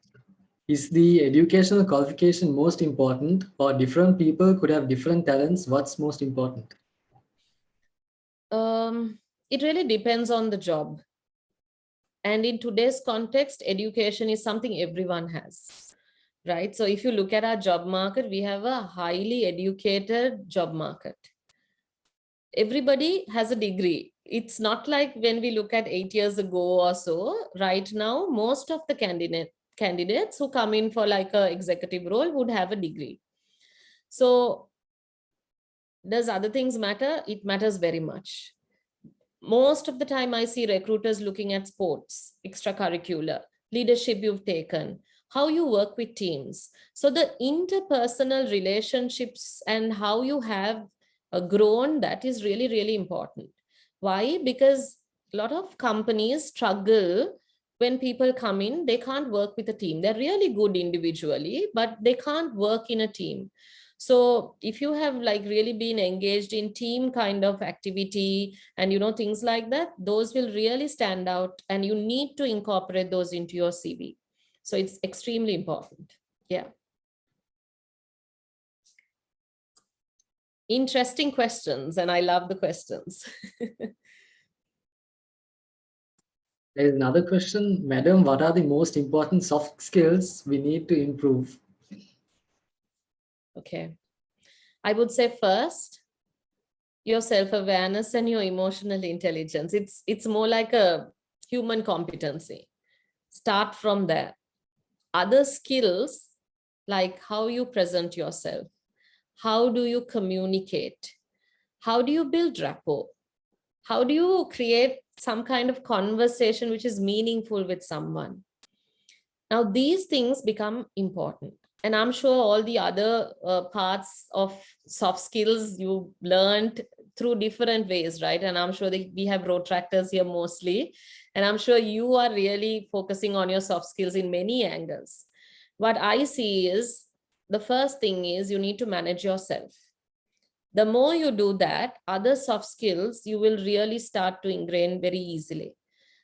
is the educational qualification most important, or different people could have different talents? What's most important? It really depends on the job. And in today's context, education is something everyone has, right? So if you look at our job market, we have a highly educated job market. Everybody has a degree. It's not like when we look at 8 years ago or so. Right now, most of the candidates who come in for like a executive role would have a degree. So does other things matter? It matters very much. Most of the time I see recruiters looking at sports, extracurricular, leadership you've taken, how you work with teams. So the interpersonal relationships and how you have grown, that is really, really important. Why? Because a lot of companies struggle when people come in, they can't work with a team. They're really good individually, but they can't work in a team. So if you have like really been engaged in team kind of activity and things like that, those will really stand out, and you need to incorporate those into your CV. So it's extremely important. Yeah. Interesting questions, and I love the questions. There is another question. Madam, what are the most important soft skills we need to improve? Okay. I would say first, your self-awareness and your emotional intelligence. It's more like a human competency. Start from there. Other skills, like how you present yourself, how do you communicate, how do you build rapport, how do you create some kind of conversation which is meaningful with someone. Now these things become important, and I'm sure all the other parts of soft skills you learned through different ways, right? And I'm sure that we have Rotaractors here mostly, and I'm sure you are really focusing on your soft skills in many angles. What I see is, the first thing is you need to manage yourself. The more you do that, other soft skills you will really start to ingrain very easily.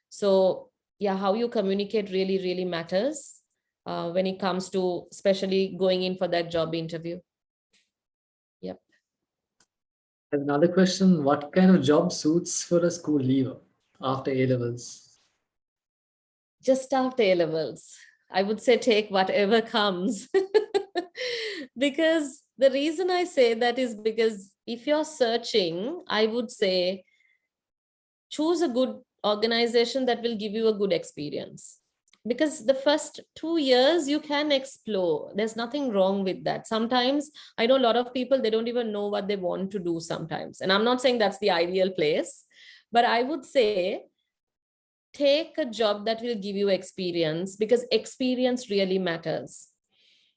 So yeah, how you communicate really, really matters when it comes to especially going in for that job interview. Yep. There's another question. What kind of job suits for a school leaver after A levels? Just after A levels, I would say take whatever comes. Because The reason I say that is because if you're searching, I would say choose a good organization that will give you a good experience. Because the first 2 years you can explore. There's nothing wrong with that. Sometimes I know a lot of people, they don't even know what they want to do sometimes. And I'm not saying that's the ideal place, but I would say take a job that will give you experience, because experience really matters.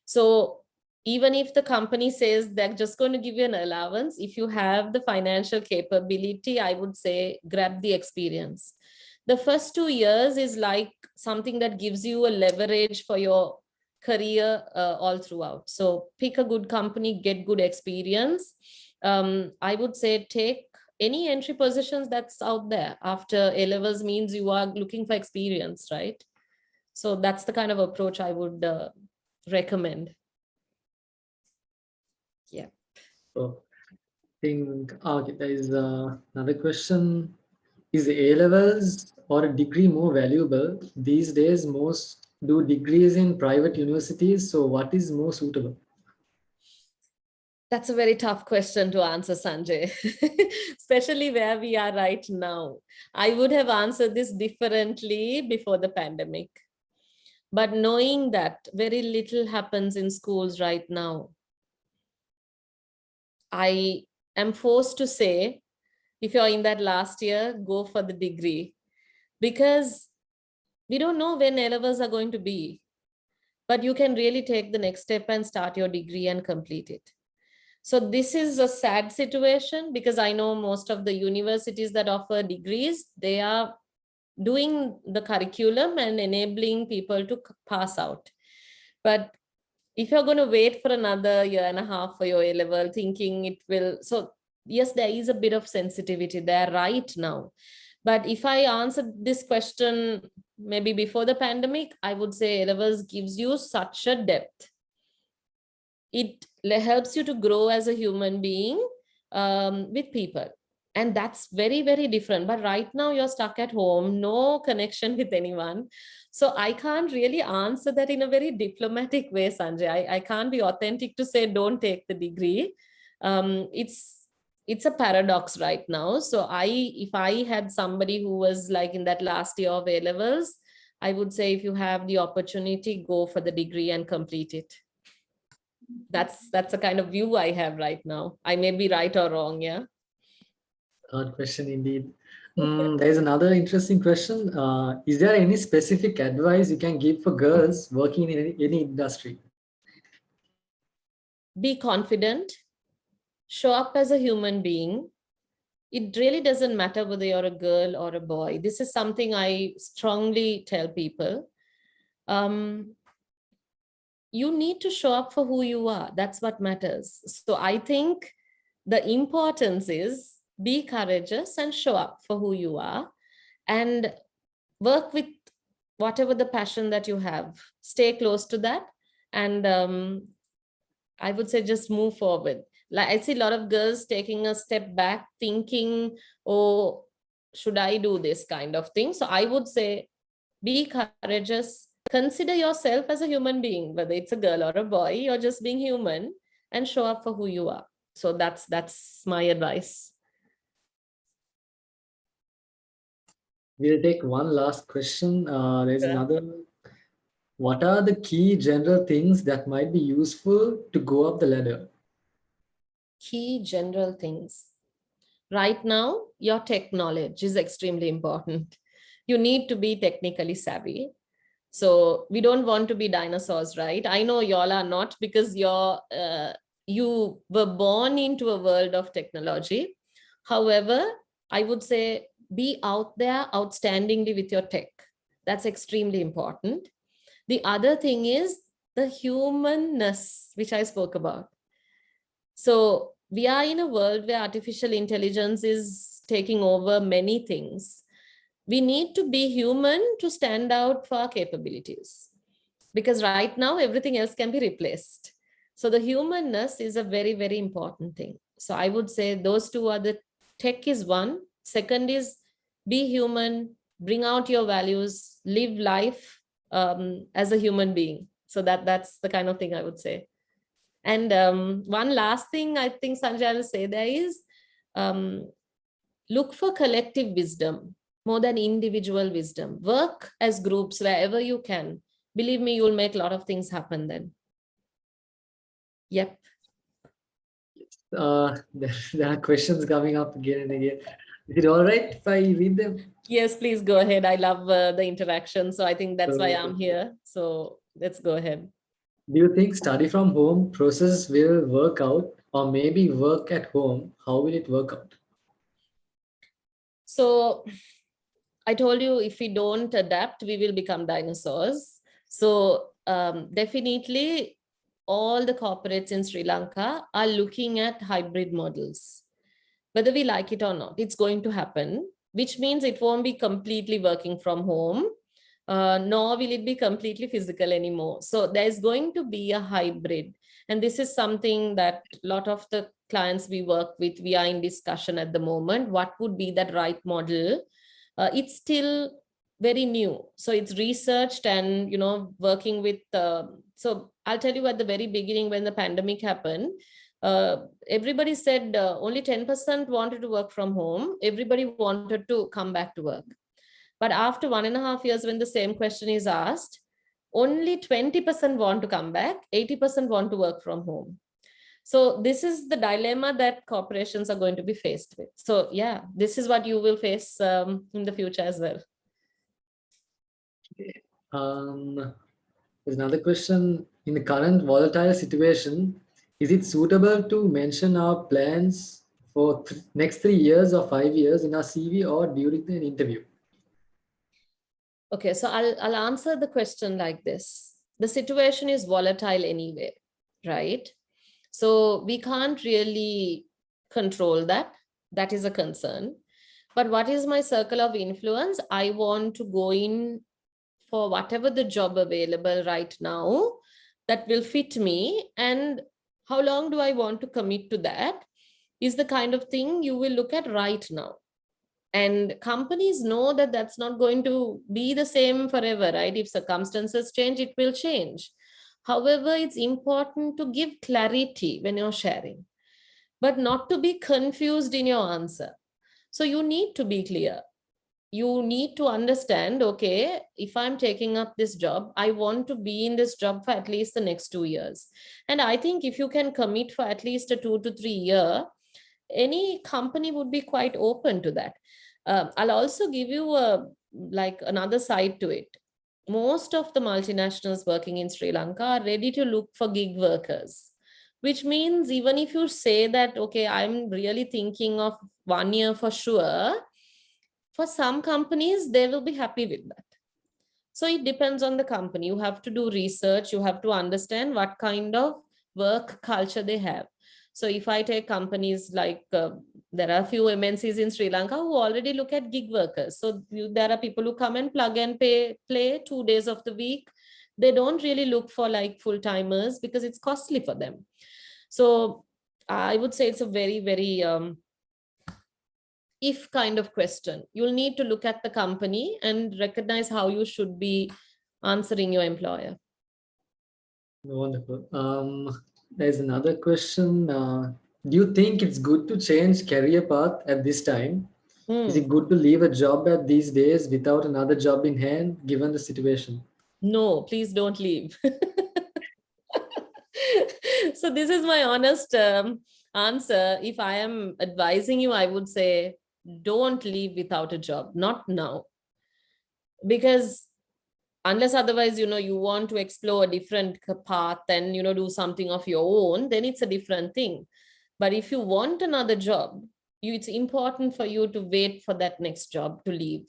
So even if the company says they're just going to give you an allowance, if you have the financial capability, I would say grab the experience. The first 2 years is like something that gives you a leverage for your career all throughout. So pick a good company, get good experience. I would say take any entry positions that's out there after A levels, means you are looking for experience, right? So that's the kind of approach I would recommend. Yeah. So I think okay, there is another question. Is A levels or a degree more valuable? These days, most do degrees in private universities. So, what is more suitable? That's a very tough question to answer, Sanjay, especially where we are right now. I would have answered this differently before the pandemic. But knowing that very little happens in schools right now, I am forced to say, if you're in that last year, go for the degree, because we don't know when A levels are going to be, but you can really take the next step and start your degree and complete it. So this is a sad situation, because I know most of the universities that offer degrees, they are doing the curriculum and enabling people to pass out. But if you're going to wait for another year and a half for your A level, thinking it will, so yes, there is a bit of sensitivity there right now. But if I answered this question maybe before the pandemic, I would say A levels gives you such a depth. It helps you to grow as a human being with people. And that's very, very different. But right now you're stuck at home, no connection with anyone. So I can't really answer that in a very diplomatic way, Sanjay. I can't be authentic to say don't take the degree. It's a paradox right now. So if I had somebody who was like in that last year of A levels, I would say if you have the opportunity, go for the degree and complete it. That's the kind of view I have right now. I may be right or wrong. Yeah. Hard question indeed. There is another interesting question. Is there any specific advice you can give for girls working in any industry? Be confident, show up as a human being. It really doesn't matter whether you're a girl or a boy. This is something I strongly tell people. You need to show up for who you are. That's what matters. So I think the importance is be courageous and show up for who you are, and work with whatever the passion that you have. Stay close to that. And I would say just move forward. Like I see a lot of girls taking a step back, thinking, oh, should I do this kind of thing? So I would say be courageous. Consider yourself as a human being, whether it's a girl or a boy, you're just being human, and show up for who you are. So that's my advice. We'll take one last question. There's Yeah. another. What are the key general things that might be useful to go up the ladder? Key general things. Right now, your tech knowledge is extremely important. You need to be technically savvy. So we don't want to be dinosaurs, right? I know y'all are not, because you were born into a world of technology. However, I would say be out there outstandingly with your tech. That's extremely important. The other thing is the humanness, which I spoke about. So we are in a world where artificial intelligence is taking over many things. We need to be human to stand out for our capabilities, because right now everything else can be replaced. So the humanness is a very, very important thing. So I would say those two are the tech is one. Second is be human, bring out your values, live life as a human being. So that's the kind of thing I would say. And one last thing I think, Sanjay, will say there is, look for collective wisdom more than individual wisdom. Work as groups wherever you can. Believe me, you'll make a lot of things happen then. Yep. There are questions coming up again and again. Is it all right if I read them? Yes, please go ahead. I love the interaction. So I think that's why I'm So, here. So let's go ahead. do you think study from home process will work out, or maybe work at home? How will it work out? So I told you, if we don't adapt, we will become dinosaurs. So definitely all the corporates in Sri Lanka are looking at hybrid models. Whether we like it or not, it's going to happen, which means it won't be completely working from home, nor will it be completely physical anymore. So there's going to be a hybrid. And this is something that a lot of the clients we work with, we are in discussion at the moment. What would be that right model? It's still very new. So it's researched and, working with, so I'll tell you at the very beginning when the pandemic happened, everybody said only 10% wanted to work from home. Everybody wanted to come back to work. But after 1.5 years, when the same question is asked, only 20% want to come back, 80% want to work from home. So this is the dilemma that corporations are going to be faced with. So yeah, this is what you will face in the future as well. There's another question. In the current volatile situation, is it suitable to mention our plans for next 3 years or 5 years in our CV or during an interview? Okay, so I'll answer the question like this. The situation is volatile anyway, right? So we can't really control that. That is a concern. But what is my circle of influence? I want to go in for whatever the job available right now that will fit me. And how long do I want to commit to that is the kind of thing you will look at right now. And companies know that that's not going to be the same forever, right? If circumstances change, it will change. However, it's important to give clarity when you're sharing, but not to be confused in your answer. So you need to be clear. You need to understand, okay, if I'm taking up this job, I want to be in this job for at least the next 2 years. And I think if you can commit for at least a 2 to 3 year, any company would be quite open to that. I'll also give you another side to it. Most of the multinationals working in Sri Lanka are ready to look for gig workers, which means even if you say that, okay, I'm really thinking of 1 year for sure, for some companies, they will be happy with that. So it depends on the company. You have to do research. You have to understand what kind of work culture they have. So if I take companies like, there are a few MNCs in Sri Lanka who already look at gig workers. So there are people who come and plug and play 2 days of the week. They don't really look for like full timers because it's costly for them. So I would say it's a very, very if kind of question. You'll need to look at the company and recognize how you should be answering your employer. Wonderful. There's another question. Do you think it's good to change career path at this time? Is it good to leave a job at these days without another job in hand, given the situation? No, please don't leave. So this is my honest answer. If I am advising you, I would say don't leave without a job, not now. Because unless otherwise, you want to explore a different path and, do something of your own, then it's a different thing. But if you want another job, it's important for you to wait for that next job to leave.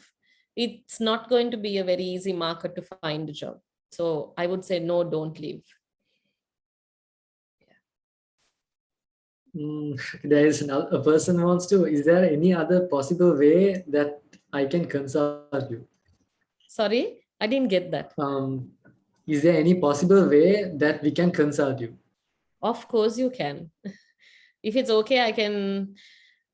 It's not going to be a very easy market to find a job. So I would say, no, don't leave. There is a person wants to, is there any other possible way that I can consult you? Sorry, I didn't get that. Is there any possible way that we can consult you? Of course you can. If it's okay, I can.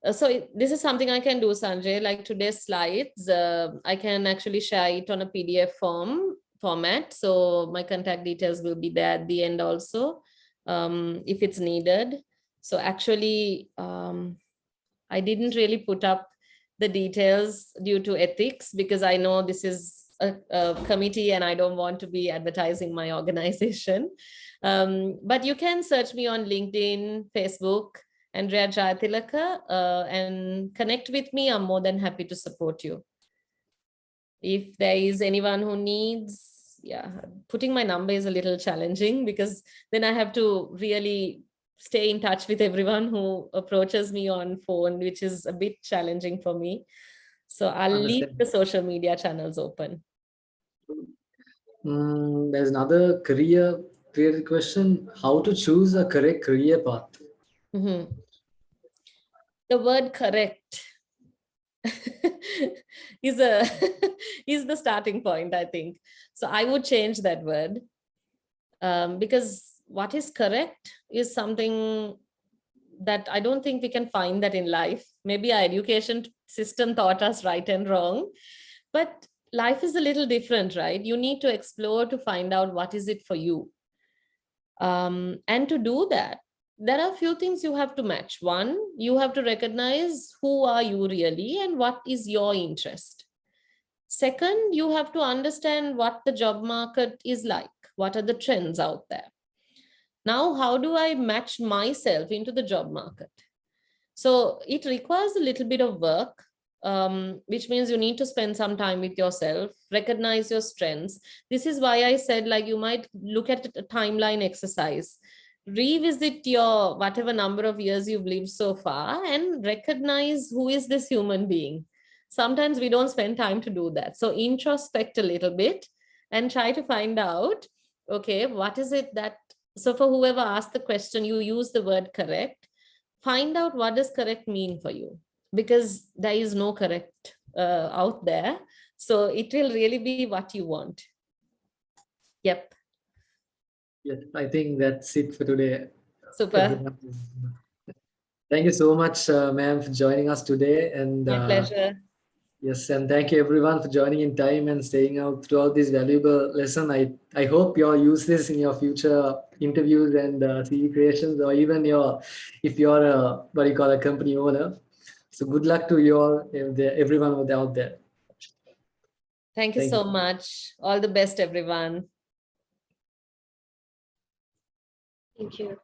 This is something I can do, Sanjay. Like today's slides, I can actually share it on a PDF format. So my contact details will be there at the end also. if it's needed. So actually, I didn't really put up the details due to ethics, because I know this is a committee and I don't want to be advertising my organization. But you can search me on LinkedIn, Facebook, Andrea Jayathilleka, and connect with me. I'm more than happy to support you. If there is anyone who needs, yeah, putting my number is a little challenging, because then I have to really stay in touch with everyone who approaches me on phone, which is a bit challenging for me. So I'll leave Understand. the social media channels open. There's another career related question. How to choose a correct career path? Mhm. The word correct is a is the starting point, I think. So I would change that word, because what is correct is something that I don't think we can find that in life. Maybe our education system taught us right and wrong, but life is a little different, right? You need to explore to find out what is it for you. And to do that, there are a few things you have to match. One, you have to recognize who are you really and what is your interest. Second, you have to understand what the job market is like. What are the trends out there? Now, how do I match myself into the job market? So it requires a little bit of work, which means you need to spend some time with yourself, recognize your strengths. This is why I said, like, you might look at a timeline exercise, revisit your whatever number of years you've lived so far, and recognize who is this human being. Sometimes we don't spend time to do that. So introspect a little bit and try to find out, okay, what is it that, so for whoever asked the question, you use the word correct. Find out what does correct mean for you, because there is no correct out there. So it will really be what you want. Yep. Yes, I think that's it for today. Super. Everyone. Thank you so much, ma'am, for joining us today. And My pleasure. yes, and thank you everyone for joining in time and staying out throughout this valuable lesson. I hope you'll use this in your future interviews and CV creations, or even if you're a what you call a company owner. So good luck to you all, everyone out there. Thank you Thank so you. much. All the best, everyone. Thank you.